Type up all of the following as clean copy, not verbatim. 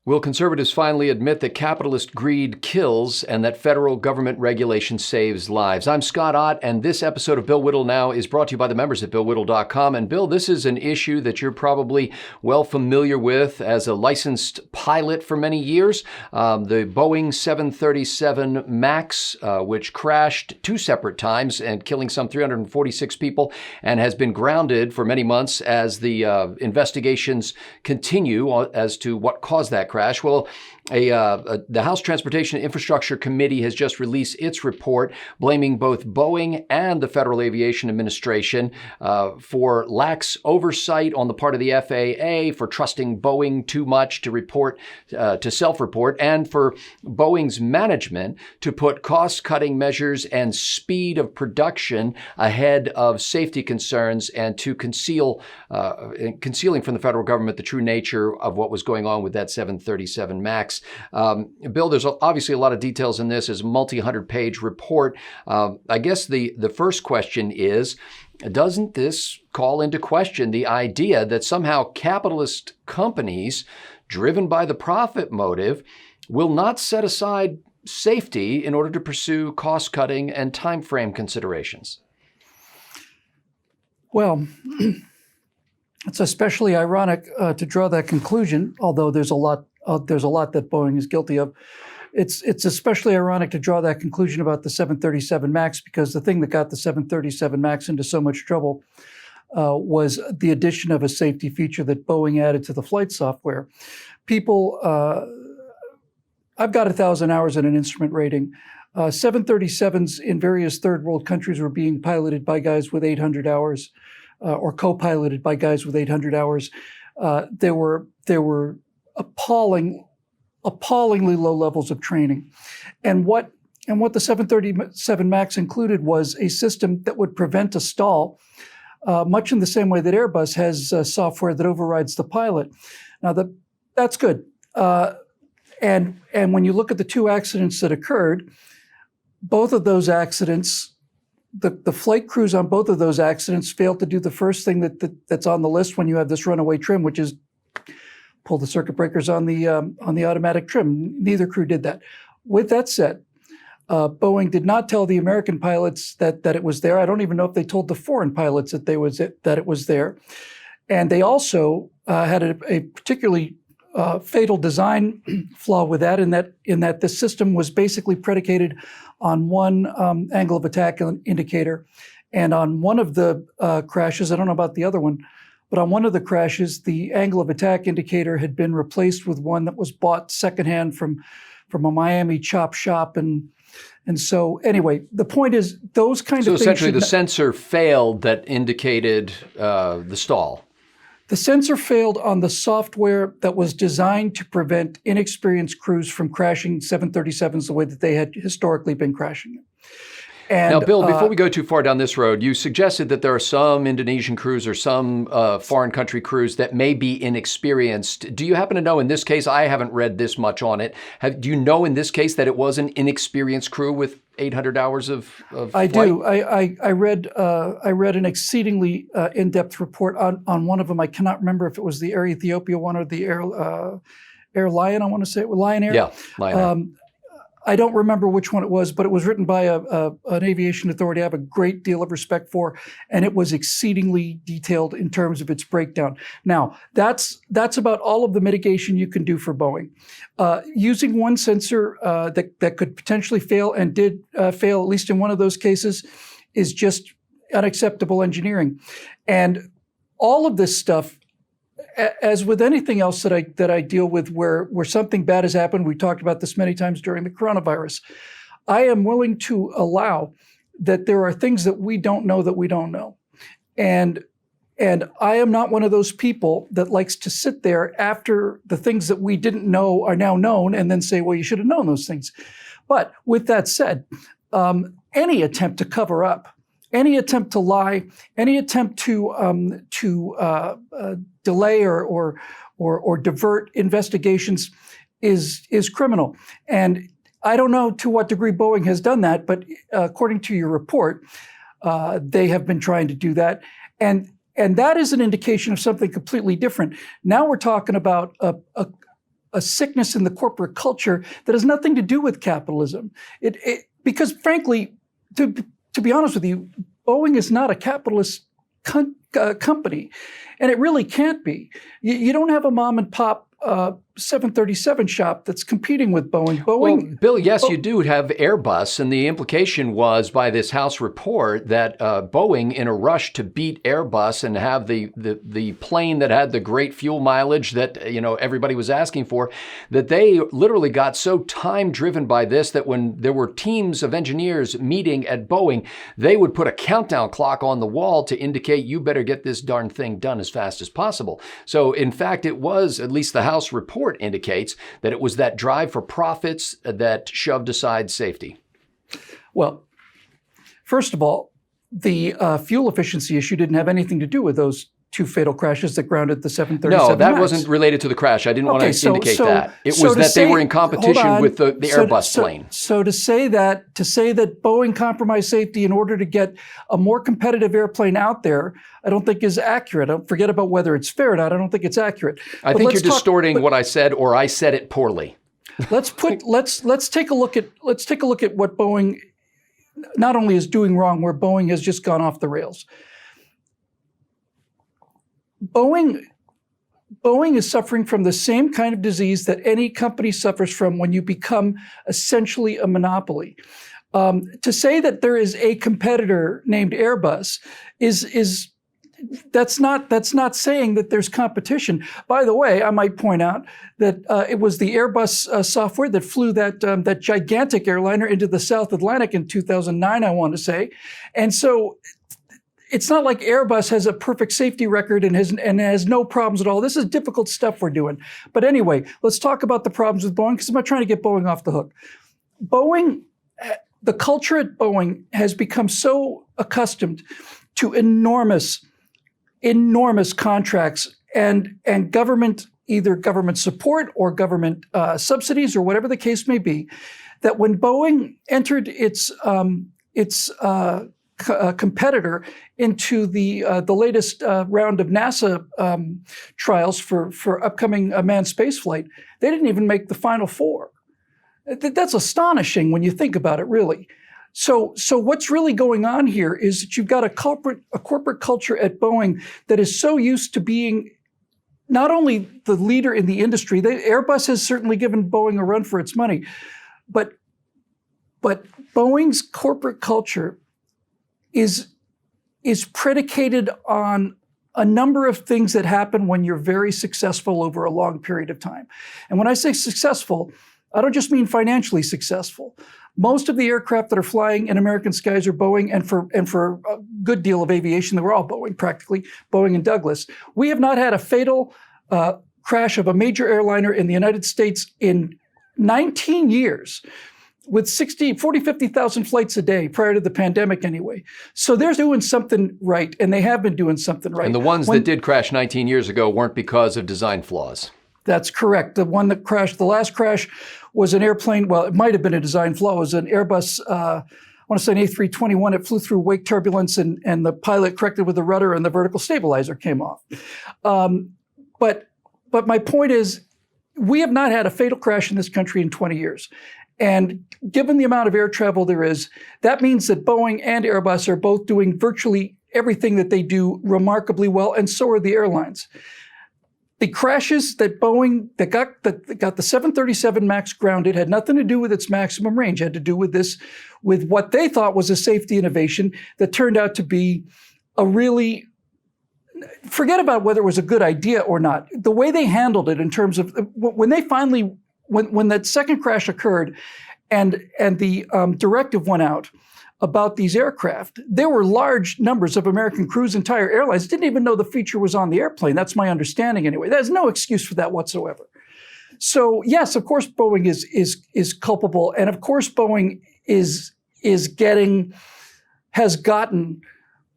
Will conservatives finally admit that capitalist greed kills and that federal government regulation saves lives? I'm Scott Ott, and this episode of Bill Whittle Now is brought to you by the members at BillWhittle.com. And Bill, this is an issue that you're probably well familiar with as a licensed pilot for many years. The Boeing 737 MAX, which crashed two separate times and killing some 346 people and has been grounded for many months as the investigations continue as to what caused that crash. Well, the House Transportation and Infrastructure Committee has just released its report blaming both Boeing and the Federal Aviation Administration for lax oversight on the part of the FAA, for trusting Boeing too much to self-report, and for Boeing's management to put cost-cutting measures and speed of production ahead of safety concerns and to concealing from the federal government the true nature of what was going on with that 737 MAX. Bill, there's obviously a lot of details in this. It's a multi-100-page report. I guess the first question is, doesn't this call into question the idea that somehow capitalist companies driven by the profit motive will not set aside safety in order to pursue cost-cutting and time frame considerations? Well, it's especially ironic to draw that conclusion, although there's a lot that Boeing is guilty of. It's especially ironic to draw that conclusion about the 737 MAX, because the thing that got the 737 MAX into so much trouble was the addition of a safety feature that Boeing added to the flight software. People, I've got 1,000 hours in an instrument rating. 737s in various third world countries were being piloted by guys with 800 hours, or co-piloted by guys with 800 hours. There were appallingly low levels of training. And what the 737 MAX included was a system that would prevent a stall, much in the same way that Airbus has software that overrides the pilot. Now, that's good. And when you look at the two accidents that occurred, both of those accidents, the flight crews on both of those accidents failed to do the first thing that's on the list when you have this runaway trim, which is pull the circuit breakers on the automatic trim. Neither crew did that. With that said, Boeing did not tell the American pilots that it was there. I don't even know if they told the foreign pilots that it was there. And they also had a particularly fatal design flaw with that, in that the system was basically predicated on one angle of attack indicator. And on one of the crashes, I don't know about the other one, but on one of the crashes, the angle of attack indicator had been replaced with one that was bought secondhand from a Miami chop shop. And so anyway, the point is those kind of things. So essentially the sensor failed that indicated the stall. The sensor failed on the software that was designed to prevent inexperienced crews from crashing 737s the way that they had historically been crashing them. And, now, Bill, before we go too far down this road, you suggested that there are some Indonesian crews or some foreign country crews that may be inexperienced. Do you happen to know in this case, I haven't read this much on it, do you know in this case that it was an inexperienced crew with 800 hours of flight? I do. I read an exceedingly in-depth report on one of them. I cannot remember if it was the Air Ethiopia one or the Air Lion, I want to say, Lion Air. Yeah, Lion Air. I don't remember which one it was, but it was written by an aviation authority I have a great deal of respect for, and it was exceedingly detailed in terms of its breakdown. Now, that's about all of the mitigation you can do for Boeing. Using one sensor that could potentially fail and did fail, at least in one of those cases, is just unacceptable engineering. And all of this stuff, as with anything else that I deal with where something bad has happened, we talked about this many times during the coronavirus, I am willing to allow that there are things that we don't know. And I am not one of those people that likes to sit there after the things that we didn't know are now known and then say, well, you should have known those things. But with that said, any attempt to cover up, any attempt to lie, any attempt to delay or divert investigations is criminal. And I don't know to what degree Boeing has done that, but according to your report, they have been trying to do that. And that is an indication of something completely different. Now we're talking about a sickness in the corporate culture that has nothing to do with capitalism. Because frankly, to be honest with you, Boeing is not a capitalist company, and it really can't be. You don't have a mom and pop 737 shop that's competing with Boeing. Well, Bill, yes, you do have Airbus, and the implication was by this House report that Boeing, in a rush to beat Airbus and have the plane that had the great fuel mileage that everybody was asking for, that they literally got so time driven by this that when there were teams of engineers meeting at Boeing, they would put a countdown clock on the wall to indicate you better get this darn thing done as fast as possible. So, in fact, it was, at least the House report indicates, that it was that drive for profits that shoved aside safety. Well, first of all, the fuel efficiency issue didn't have anything to do with those two fatal crashes that grounded the 737 No, that MAX. wasn't related to the crash. I didn't want to indicate that. It so was that they were in hold competition on. with the Airbus plane. So to say that Boeing compromised safety in order to get a more competitive airplane out there, I don't think is accurate. Don't forget about whether it's fair or not. I don't think it's accurate. I think you're distorting what I said, or I said it poorly. Let's take a look at what Boeing not only is doing wrong, where Boeing has just gone off the rails. Boeing is suffering from the same kind of disease that any company suffers from when you become essentially a monopoly. To say that there is a competitor named Airbus that's not saying that there's competition. By the way, I might point out that it was the Airbus software that flew that gigantic airliner into the South Atlantic in 2009, I want to say, and so. It's not like Airbus has a perfect safety record and has no problems at all. This is difficult stuff we're doing. But anyway, let's talk about the problems with Boeing, because I'm not trying to get Boeing off the hook. The culture at Boeing has become so accustomed to enormous contracts and government, either government support or government subsidies or whatever the case may be, that when Boeing entered its competitor into the latest round of NASA trials for upcoming manned spaceflight, they didn't even make the final four. That's astonishing when you think about it, really. So what's really going on here is that you've got a corporate culture at Boeing that is so used to being not only the leader in the industry. Airbus has certainly given Boeing a run for its money, but Boeing's corporate culture is predicated on a number of things that happen when you're very successful over a long period of time. And when I say successful, I don't just mean financially successful. Most of the aircraft that are flying in American skies are Boeing, and for a good deal of aviation, they were all Boeing, practically, Boeing and Douglas. We have not had a fatal crash of a major airliner in the United States in 19 years. With 50,000 flights a day prior to the pandemic anyway. So they're doing something right, and they have been doing something right. And the ones that did crash 19 years ago weren't because of design flaws. That's correct. The one that crashed, the last crash, was an airplane, well, it might have been a design flaw. It was an Airbus, I want to say an A321. It flew through wake turbulence, and the pilot corrected with the rudder, and the vertical stabilizer came off. But my point is, we have not had a fatal crash in this country in 20 years. And given the amount of air travel there is, that means that Boeing and Airbus are both doing virtually everything that they do remarkably well, and so are the airlines. The crashes that Boeing that got the 737 MAX grounded had nothing to do with its maximum range. It had to do with what they thought was a safety innovation that turned out to be a really, forget about whether it was a good idea or not. The way they handled it in terms of when they finally, when that second crash occurred and the directive went out about these aircraft, there were large numbers of American crews, entire airlines didn't even know the feature was on the airplane. That's my understanding anyway. There's no excuse for that whatsoever. So yes, of course Boeing is culpable, and of course Boeing has gotten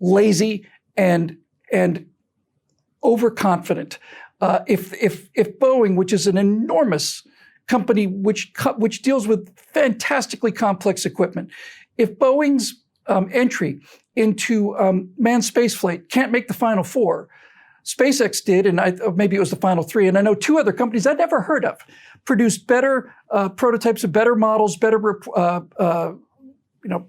lazy and overconfident. If Boeing, which is an enormous company which deals with fantastically complex equipment, if Boeing's entry into manned spaceflight can't make the final four, SpaceX did, and maybe it was the final three, and I know two other companies I'd never heard of, produced better prototypes of better models, better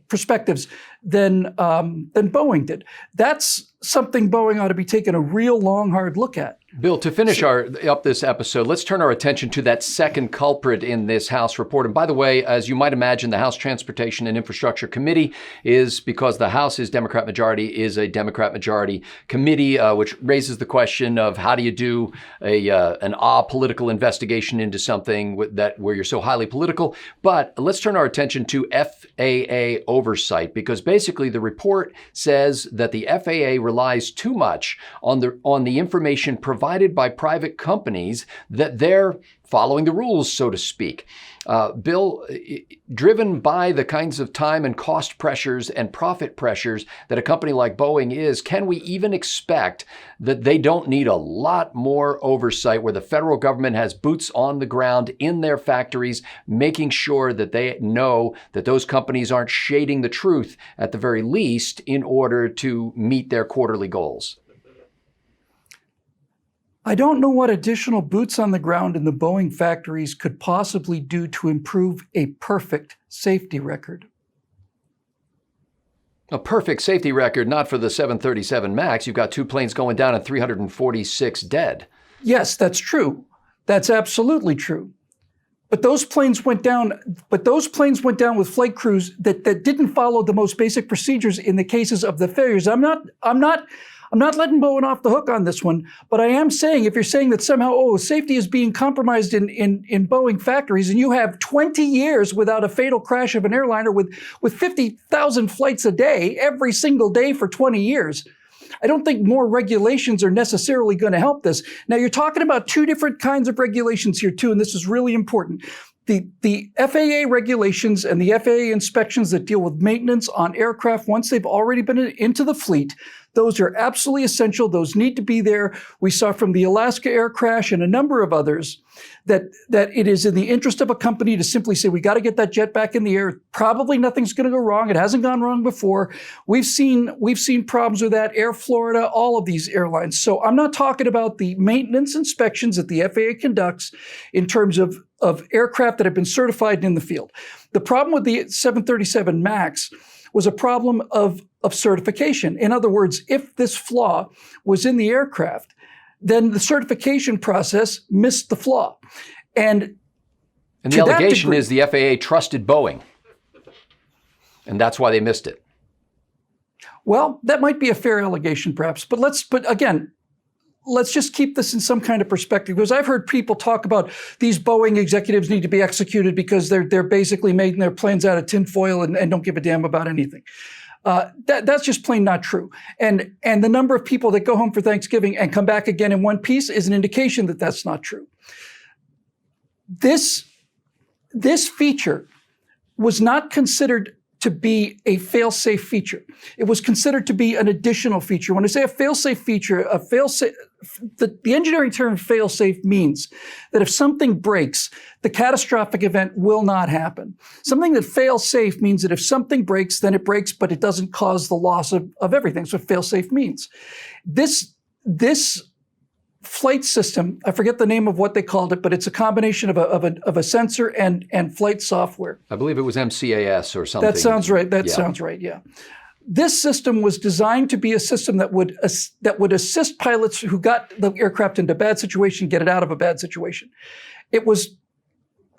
perspectives than Boeing did. That's something Boeing ought to be taking a real long, hard look at. Bill, to finish up this episode, let's turn our attention to that second culprit in this House report. And by the way, as you might imagine, the House Transportation and Infrastructure Committee is, because the House is Democrat majority, is a Democrat majority committee, which raises the question of how do you do an apolitical investigation into something where you're so highly political. But let's turn our attention to FAA oversight, because basically the report says that the FAA relies too much on the information provided by private companies, that they're following the rules, so to speak. Bill, driven by the kinds of time and cost pressures and profit pressures that a company like Boeing is, can we even expect that they don't need a lot more oversight, where the federal government has boots on the ground in their factories, making sure that they know that those companies aren't shading the truth at the very least in order to meet their quarterly goals? I don't know what additional boots on the ground in the Boeing factories could possibly do to improve a perfect safety record. A perfect safety record, not for the 737 MAX. You've got 2 planes going down and 346 dead. Yes, that's true. That's absolutely true. But those planes went down. With flight crews that didn't follow the most basic procedures in the cases of the failures. I'm not letting Boeing off the hook on this one, but I am saying, if you're saying that somehow, safety is being compromised in Boeing factories, and you have 20 years without a fatal crash of an airliner with 50,000 flights a day, every single day for 20 years, I don't think more regulations are necessarily going to help this. Now, you're talking about two different kinds of regulations here too, and this is really important. The FAA regulations and the FAA inspections that deal with maintenance on aircraft once they've already been into the fleet, those are absolutely essential. Those need to be there. We saw from the Alaska air crash and a number of others that it is in the interest of a company to simply say, we got to get that jet back in the air. Probably nothing's going to go wrong. It hasn't gone wrong before. We've seen problems with that. Air Florida, all of these airlines. So I'm not talking about the maintenance inspections that the FAA conducts in terms of aircraft that have been certified in the field. The problem with the 737 MAX was a problem of certification. In other words, if this flaw was in the aircraft, then the certification process missed the flaw. And the allegation is the FAA trusted Boeing, and that's why they missed it. Well, that might be a fair allegation, perhaps. But let's just keep this in some kind of perspective, because I've heard people talk about these Boeing executives need to be executed because they're basically making their planes out of tinfoil and don't give a damn about anything. That's just plain not true. And the number of people that go home for Thanksgiving and come back again in one piece is an indication that that's not true. This feature was not considered to be a fail-safe feature. It was considered to be an additional feature. When I say a fail-safe feature, the engineering term fail-safe means that if something breaks, the catastrophic event will not happen. Something that fail-safe means that if something breaks, then it breaks, but it doesn't cause the loss of everything. So fail-safe means. This flight system, I forget the name of what they called it, but it's a combination of a sensor and flight software. I believe it was MCAS or something. That sounds right. Sounds right. Yeah. This system was designed to be a system that would assist pilots who got the aircraft into a bad situation, get it out of a bad situation. It was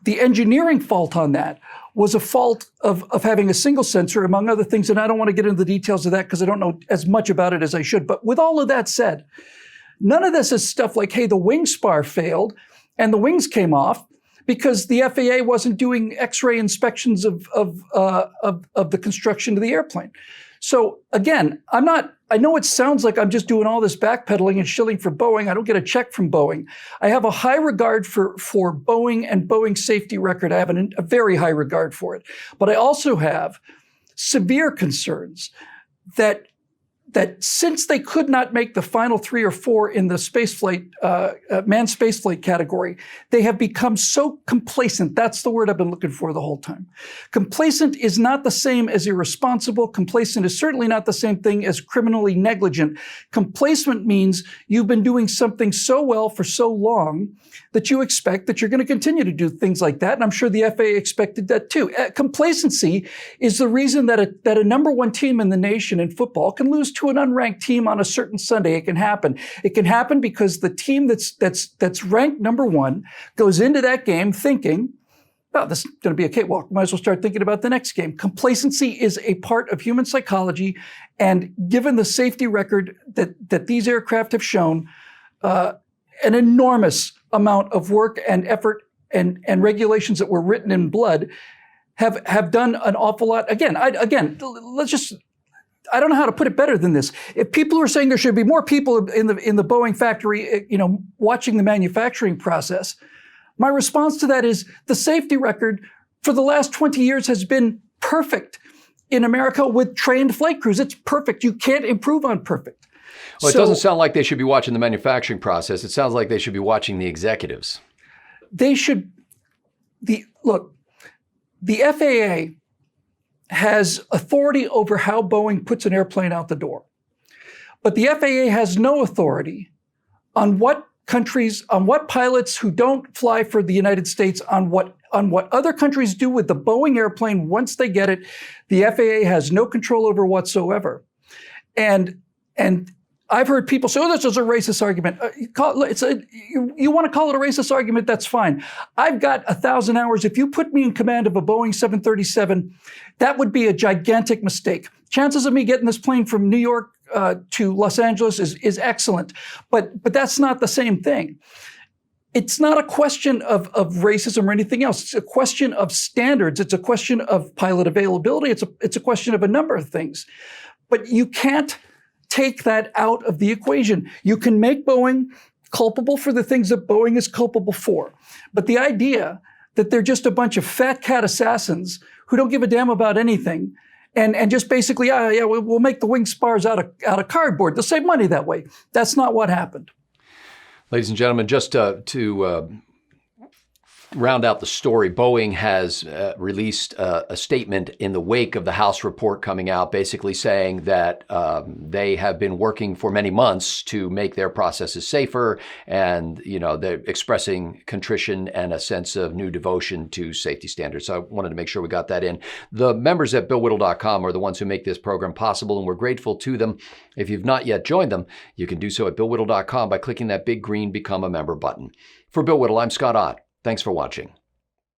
the engineering fault on that was a fault of having a single sensor, among other things. And I don't want to get into the details of that because I don't know as much about it as I should. But with all of that said, none of this is stuff like, hey, the wing spar failed and the wings came off because the FAA wasn't doing X-ray inspections of the construction of the airplane. So again, I know it sounds like I'm just doing all this backpedaling and shilling for Boeing. I don't get a check from Boeing. I have a high regard for Boeing and Boeing's safety record. I have a very high regard for it. But I also have severe concerns that that since they could not make the final 3 or 4 in the spaceflight, manned spaceflight category, they have become so complacent. That's the word I've been looking for the whole time. Complacent is not the same as irresponsible. Complacent is certainly not the same thing as criminally negligent. Complacent means you've been doing something so well for so long that you expect that you're going to continue to do things like that. And I'm sure the FAA expected that too. Complacency is the reason that a number one team in the nation in football can lose to an unranked team on a certain Sunday. It can happen. It can happen because the team that's ranked number one goes into that game thinking, oh, this is going to be a cakewalk. Might as well start thinking about the next game. Complacency is a part of human psychology. And given the safety record that these aircraft have shown, an enormous amount of work and effort and regulations that were written in blood have done an awful lot. Again, I don't know how to put it better than this. If people are saying there should be more people in the Boeing factory, watching the manufacturing process, my response to that is the safety record for the last 20 years has been perfect in America with trained flight crews. It's perfect. You can't improve on perfect. Well, it doesn't sound like they should be watching the manufacturing process. It sounds like they should be watching the executives. They should. The FAA has authority over how Boeing puts an airplane out the door. But the FAA has no authority on what pilots who don't fly for the United States, on what other countries do with the Boeing airplane once they get it. The FAA has no control over whatsoever. And I've heard people say, oh, this is a racist argument. You want to call it a racist argument, that's fine. I've got 1,000 hours. If you put me in command of a Boeing 737, that would be a gigantic mistake. Chances of me getting this plane from New York to Los Angeles is excellent. But that's not the same thing. It's not a question of racism or anything else. It's a question of standards. It's a question of pilot availability. It's a question of a number of things. But you can't take that out of the equation. You can make Boeing culpable for the things that Boeing is culpable for. But the idea that they're just a bunch of fat cat assassins who don't give a damn about anything and just basically, we'll make the wing spars out of cardboard. They'll save money that way. That's not what happened. Ladies and gentlemen, just to round out the story, Boeing has released a statement in the wake of the House report coming out, basically saying that they have been working for many months to make their processes safer, and they're expressing contrition and a sense of new devotion to safety standards. So I wanted to make sure we got that in. The members at BillWhittle.com are the ones who make this program possible, and we're grateful to them. If you've not yet joined them, you can do so at BillWhittle.com by clicking that big green Become a Member button. For Bill Whittle, I'm Scott Ott. Thanks for watching.